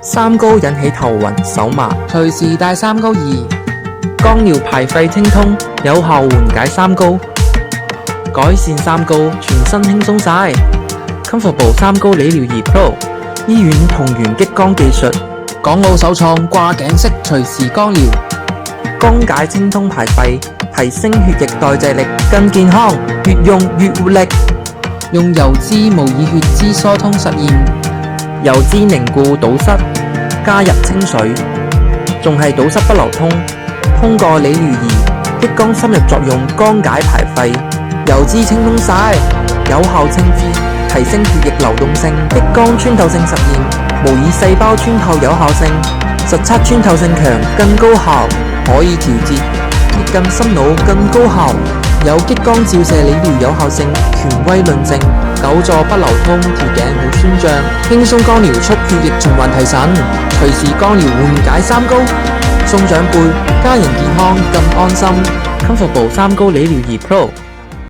三高引起頭暈手麻，隨時帶三高儀。光療排廢清通，有效緩解三高，改善三高，全身輕鬆晒。Comfortable 三高理療儀 Pro， 醫院同源激光技術，港澳首創掛頸式隨時光療，光解清通排廢，提升血液代謝力，更健康，越用越活力。用油脂模擬血脂疏通實驗，油脂凝固堵塞，加入清水，仲係堵塞不流通。通過理療儀激光深入作用，光解排廢，油脂清通晒，有效清脂，提升血液流動性。激光穿透性實驗，模擬細胞穿透有效性，實測穿透性強，更高效，可以調節，貼近心腦，更高效。有激光照射理療有效性，權威論證，久坐不流通，條頸好酸脹，輕鬆光療促血液循環提神，隨時光療緩解三高，送長輩，家人健康更安心。Comfortable 三高理療儀 Pro。